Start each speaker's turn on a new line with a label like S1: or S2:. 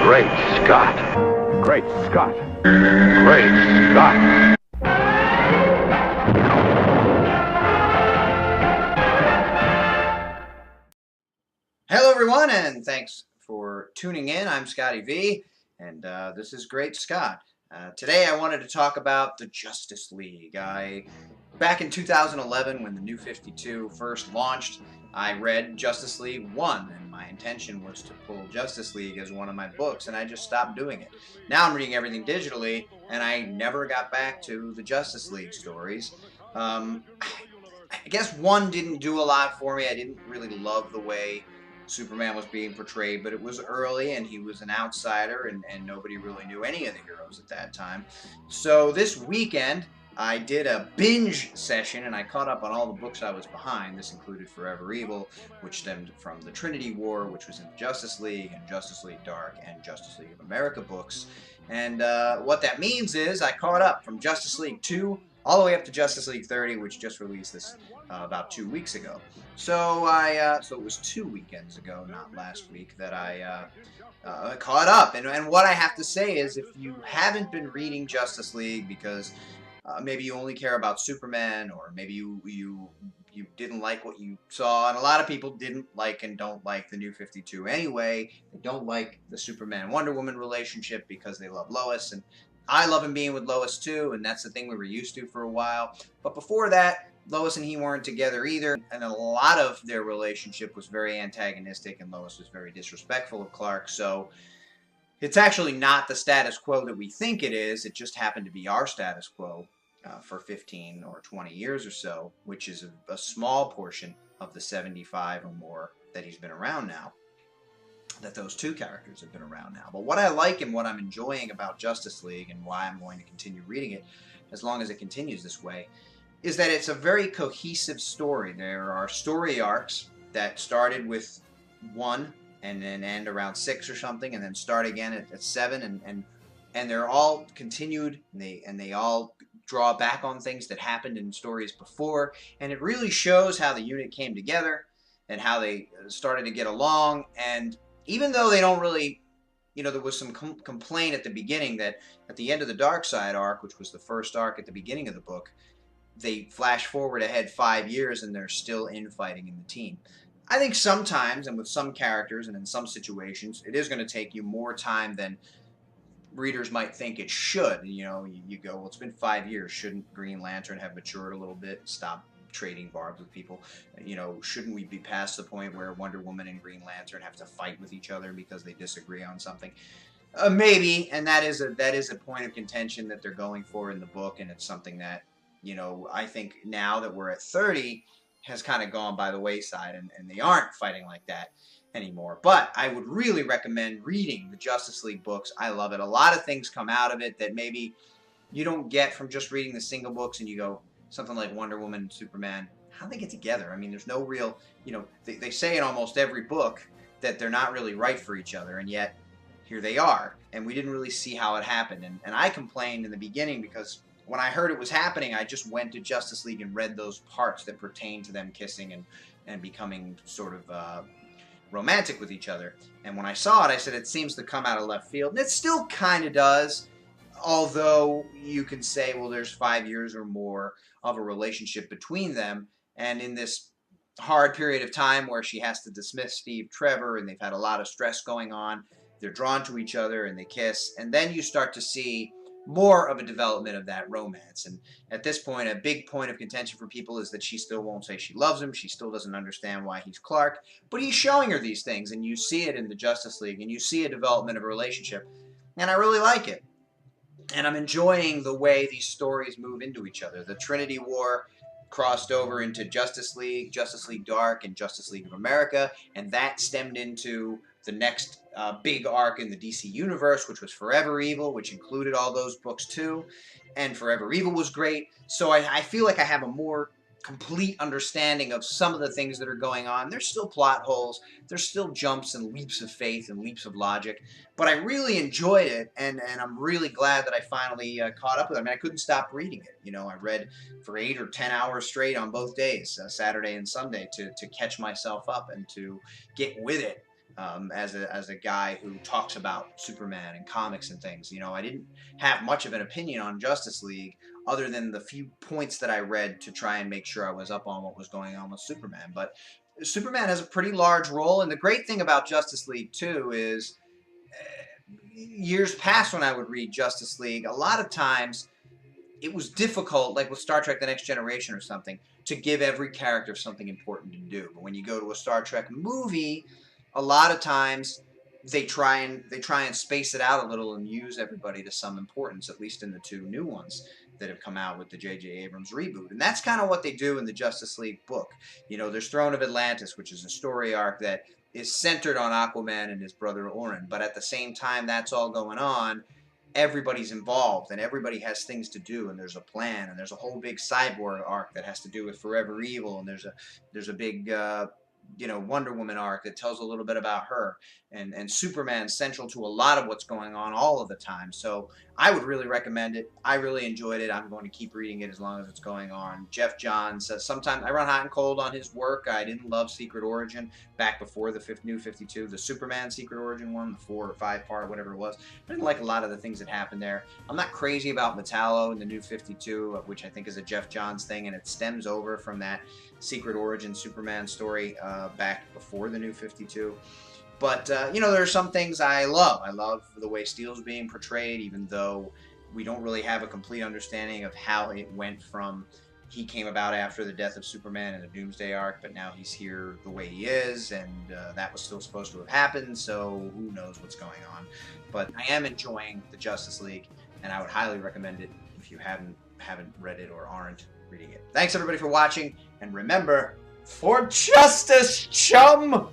S1: Great Scott. Great Scott. Great Scott.
S2: Hello everyone, and thanks for tuning in. I'm Scotty V, and this is Great Scott. Today I wanted to talk about the Justice League. Back in 2011, when the New 52 first launched, I read Justice League 1, and my intention was to pull Justice League as one of my books, and I just stopped doing it. Now I'm reading everything digitally, and I never got back to the Justice League stories. I guess 1 didn't do a lot for me. I didn't really love the way Superman was being portrayed, but it was early and he was an outsider, and nobody really knew any of the heroes at that time. So this weekend I did a binge session and I caught up on all the books I was behind. This included Forever Evil, which stemmed from the Trinity War, which was in the Justice League, and Justice League Dark, and Justice League of America books. And what that means is I caught up from Justice League 2 all the way up to Justice League 30, which just released this about 2 weeks ago. So so it was 2 weekends ago, not last week, that I caught up. And what I have to say is, if you haven't been reading Justice League because maybe you only care about Superman, or maybe you didn't like what you saw, and a lot of people didn't like and don't like the New 52 anyway. They don't like the Superman-Wonder Woman relationship because they love Lois, and I love him being with Lois too, and that's the thing we were used to for a while. But before that, Lois and he weren't together either, and a lot of their relationship was very antagonistic, and Lois was very disrespectful of Clark. So it's actually not the status quo that we think it is. It just happened to be our status quo for 15 or 20 years or so, which is a small portion of the 75 or more that he's been around now, that those two characters have been around now. But what I like and what I'm enjoying about Justice League, and why I'm going to continue reading it as long as it continues this way, is that it's a very cohesive story. There are story arcs that started with 1 and then end around 6 or something, and then start again at 7, and they're all continued, and they all draw back on things that happened in stories before, and it really shows how the unit came together and how they started to get along. And even though they don't really, there was some complaint at the beginning that at the end of the Dark Side arc, which was the first arc at the beginning of the book, they flash forward ahead 5 years and they're still infighting in the team. I think sometimes, and with some characters and in some situations, it is going to take you more time than readers might think it should. You go, well, it's been 5 years. Shouldn't Green Lantern have matured a little bit? Stop trading barbs with people. Shouldn't we be past the point where Wonder Woman and Green Lantern have to fight with each other because they disagree on something? Maybe, and that is a point of contention that they're going for in the book, and it's something that, I think now that we're at 30 has kind of gone by the wayside, and they aren't fighting like that anymore. But I would really recommend reading the Justice League books. I love it. A lot of things come out of it that maybe you don't get from just reading the single books, and you go, something like Wonder Woman and Superman, how do they get together? I mean, there's no real, they say in almost every book that they're not really right for each other, and yet here they are, and we didn't really see how it happened. And I complained in the beginning because when I heard it was happening, I just went to Justice League and read those parts that pertain to them kissing and becoming sort of romantic with each other. And when I saw it, I said, it seems to come out of left field. And it still kind of does, although you can say, well, there's 5 years or more of a relationship between them. And in this hard period of time where she has to dismiss Steve Trevor, and they've had a lot of stress going on, they're drawn to each other and they kiss. And then you start to see more of a development of that romance. And at this point, a big point of contention for people is that she still won't say she loves him. She still doesn't understand why he's Clark, but he's showing her these things, and you see it in the Justice League, and you see a development of a relationship, and I really like it. And I'm enjoying the way these stories move into each other. The Trinity War crossed over into Justice League Dark, and Justice League of America, and that stemmed into the next big arc in the DC universe, which was Forever Evil, which included all those books too. And Forever Evil was great. So I feel like I have a more complete understanding of some of the things that are going on. There's still plot holes. There's still jumps and leaps of faith and leaps of logic. But I really enjoyed it, and I'm really glad that I finally caught up with it. I mean, I couldn't stop reading it. I read for 8 or 10 hours straight on both days, Saturday and Sunday, to catch myself up and to get with it. as a guy who talks about Superman and comics and things. You know, I didn't have much of an opinion on Justice League other than the few points that I read to try and make sure I was up on what was going on with Superman. But Superman has a pretty large role, and the great thing about Justice League too is years past when I would read Justice League, a lot of times it was difficult, like with Star Trek The Next Generation or something, to give every character something important to do. But when you go to a Star Trek movie, a lot of times they try and space it out a little and use everybody to some importance, at least in the two new ones that have come out with the J.J. Abrams reboot. And that's kind of what they do in the Justice League book. You know, there's Throne of Atlantis, which is a story arc that is centered on Aquaman and his brother Orin. But at the same time that's all going on, everybody's involved and everybody has things to do, and there's a plan, and there's a whole big cyborg arc that has to do with Forever Evil, and there's a big Wonder Woman arc that tells a little bit about her, and Superman's central to a lot of what's going on all of the time. So I would really recommend it. I really enjoyed it. I'm going to keep reading it as long as it's going on. Jeff Johns, sometimes I run hot and cold on his work. I didn't love Secret Origin back before the New 52, the Superman Secret Origin one, the 4 or 5 part, whatever it was. I didn't like a lot of the things that happened there. I'm not crazy about Metallo in the New 52, which I think is a Jeff Johns thing, and it stems over from that Secret Origin Superman story back before the New 52. But, there are some things I love. I love the way Steel's being portrayed, even though we don't really have a complete understanding of how it went from he came about after the death of Superman in the Doomsday arc, but now he's here the way he is, and that was still supposed to have happened, so who knows what's going on. But I am enjoying the Justice League, and I would highly recommend it if you haven't read it or aren't reading it. Thanks, everybody, for watching, and remember, for justice, chum!